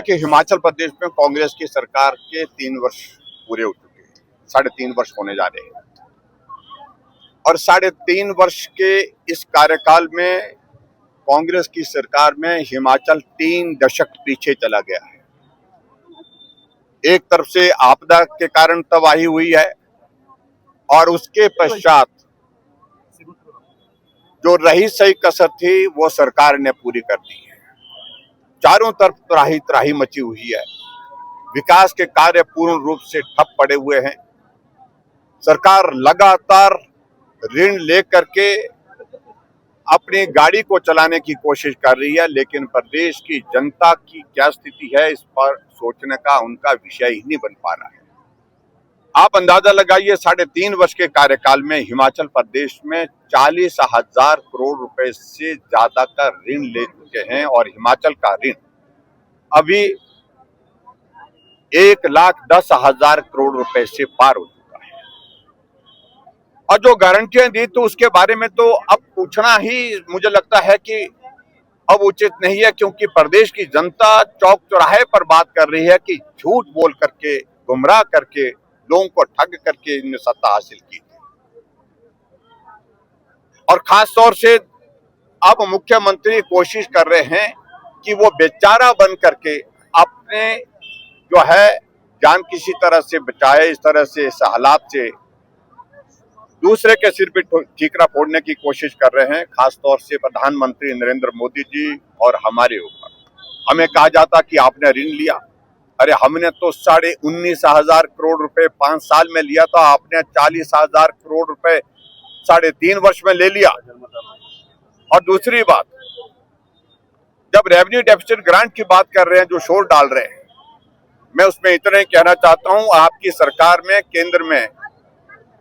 कि हिमाचल प्रदेश में कांग्रेस की सरकार के 3 वर्ष पूरे हो चुके हैं, 3.5 वर्ष होने जा रहे हैं और 3.5 वर्ष के इस कार्यकाल में कांग्रेस की सरकार में हिमाचल 3 दशक पीछे चला गया है। एक तरफ से आपदा के कारण तबाही हुई है और उसके पश्चात जो रही सही कसर थी वो सरकार ने पूरी कर दी है। चारों तरफ त्राही त्राही मची हुई है। विकास के कार्य पूर्ण रूप से ठप पड़े हुए हैं। सरकार लगातार ऋण लेकर के अपनी गाड़ी को चलाने की कोशिश कर रही है, लेकिन प्रदेश की जनता की क्या स्थिति है इस पर सोचने का उनका विषय ही नहीं बन पा रहा है। आप अंदाजा लगाइए, 3.5 वर्ष के कार्यकाल में हिमाचल प्रदेश में 40,000 करोड़ रुपए से ज्यादा का ऋण ले चुके हैं और हिमाचल का ऋण अभी 1,10,000 करोड़ रुपए से पार हो चुका है। और जो गारंटियां दी तो उसके बारे में तो अब पूछना ही मुझे लगता है कि अब उचित नहीं है, क्योंकि प्रदेश की जनता चौक चौराहे पर बात कर रही है कि झूठ बोल करके, गुमराह करके, लोगों को ठग करके इन्हें सत्ता हासिल की। और खास तौर से अब मुख्यमंत्री कोशिश कर रहे हैं कि वो बेचारा बन करके अपने जो है जान किसी तरह से बचाए। इस तरह से इस हालात से दूसरे के सिर पे ठीकरा फोड़ने की कोशिश कर रहे हैं, खास तौर से प्रधानमंत्री नरेंद्र मोदी जी और हमारे ऊपर। हमें कहा जाता कि आपने ऋण लिया, अरे हमने तो 19,500 करोड़ रुपए 5 साल में लिया था, आपने 40,000 करोड़ रुपए 3.5 वर्ष में ले लिया। और दूसरी बात, जब रेवेन्यू डेफिसिट ग्रांट की बात कर रहे हैं, जो शोर डाल रहे हैं, मैं उसमें इतना ही कहना चाहता हूं, आपकी सरकार में केंद्र में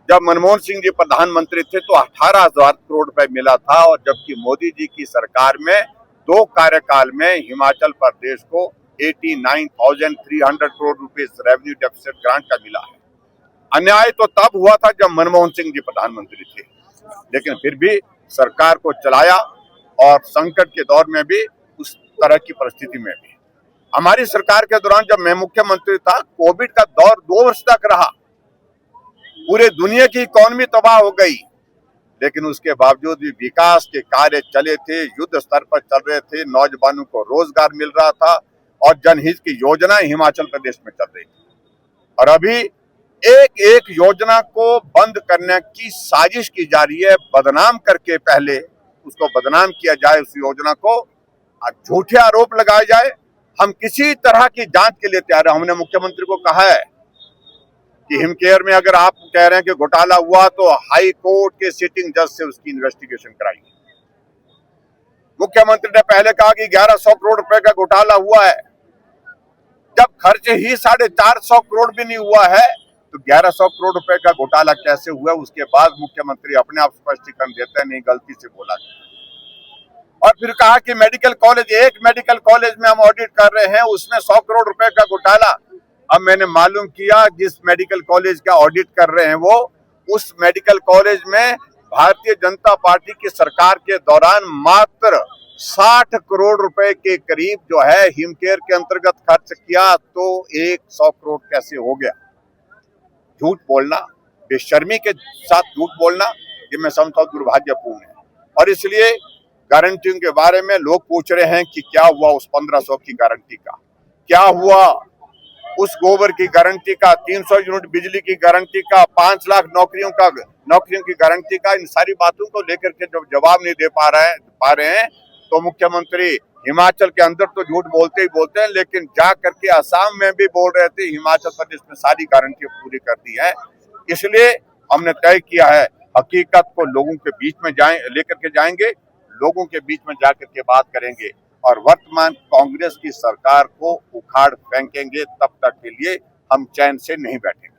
जब मनमोहन सिंह जी प्रधानमंत्री थे तो 18,000 करोड़ रुपए मिला था, और जबकि मोदी जी की सरकार में 2 कार्यकाल में हिमाचल प्रदेश को 89,300 करोड़ रुपए रेवेन्यू डेफिसिट ग्रांट का मिला है। अन्याय तो तब हुआ था जब मनमोहन सिंह जी प्रधानमंत्री थे, लेकिन फिर भी सरकार को चलाया और संकट के दौर में भी, उस तरह की परिस्थिति में भी। हमारी सरकार के दौरान जब मैं मुख्यमंत्री था, कोविड का दौर 2 वर्ष तक रहा, पूरे दुनिया की इकोनॉमी तबाह हो गई, लेकिन उसके बावजूद भी विकास के कार्य चले थे, युद्ध स्तर पर चल रहे थे, नौजवानों को रोजगार मिल रहा था और जनहित की योजनाएं हिमाचल प्रदेश में चल रही थी। और अभी एक एक योजना को बंद करने की साजिश की जा रही है, बदनाम करके पहले उसको बदनाम किया जाए, उस योजना को झूठे आरोप लगाए जाए। हम किसी तरह की जांच के लिए तैयार है। हमने मुख्यमंत्री को कहा है कि हिमकेयर में अगर आप कह रहे हैं कि घोटाला हुआ तो हाई कोर्ट के सिटिंग जज से उसकी इन्वेस्टिगेशन कराइए। मुख्यमंत्री ने पहले कहा कि 1100 करोड़ रुपए का घोटाला हुआ है। जब खर्च ही 450 करोड़ भी नहीं हुआ है तो 1100 करोड़ रुपए का घोटाला कैसे हुआ? उसके बाद मुख्यमंत्री अपने आप स्पष्टीकरण देते हैं, नहीं गलती से बोला। और फिर कहा कि मेडिकल कॉलेज, एक मेडिकल कॉलेज में हम ऑडिट कर रहे हैं, उसमें 100 करोड़ रुपए का घोटाला। अब मैंने मालूम किया जिस मेडिकल कॉलेज का ऑडिट कर रहे हैं वो, उस मेडिकल कॉलेज में भारतीय जनता पार्टी की सरकार के दौरान मात्र 60 करोड़ रुपए के करीब जो है हिमकेयर के अंतर्गत खर्च किया, तो 100 करोड़ कैसे हो गया? झूठ बोलना, बेशर्मी के साथ झूठ बोलना, ये मैं समझता हूं दुर्भाग्यपूर्ण है। और इसलिए गारंटियों के बारे में लोग पूछ रहे हैं कि क्या हुआ उस 1500 की गारंटी का, क्या हुआ उस गोबर की गारंटी का, 300 यूनिट बिजली की गारंटी का, 5 लाख नौकरियों की गारंटी का। इन सारी बातों को लेकर के जब जवाब नहीं दे पा रहे हैं तो मुख्यमंत्री हिमाचल के अंदर तो झूठ बोलते ही बोलते हैं, लेकिन जा करके असम में भी बोल रहे थे हिमाचल प्रदेश में सारी गारंटियां पूरी कर दी है। इसलिए हमने तय किया है, हकीकत को लोगों के बीच में लेकर के जाएंगे, लोगों के बीच में जाकर के बात करेंगे और वर्तमान कांग्रेस की सरकार को उखाड़ फेंकेंगे। तब तक के लिए हम चैन से नहीं बैठेंगे।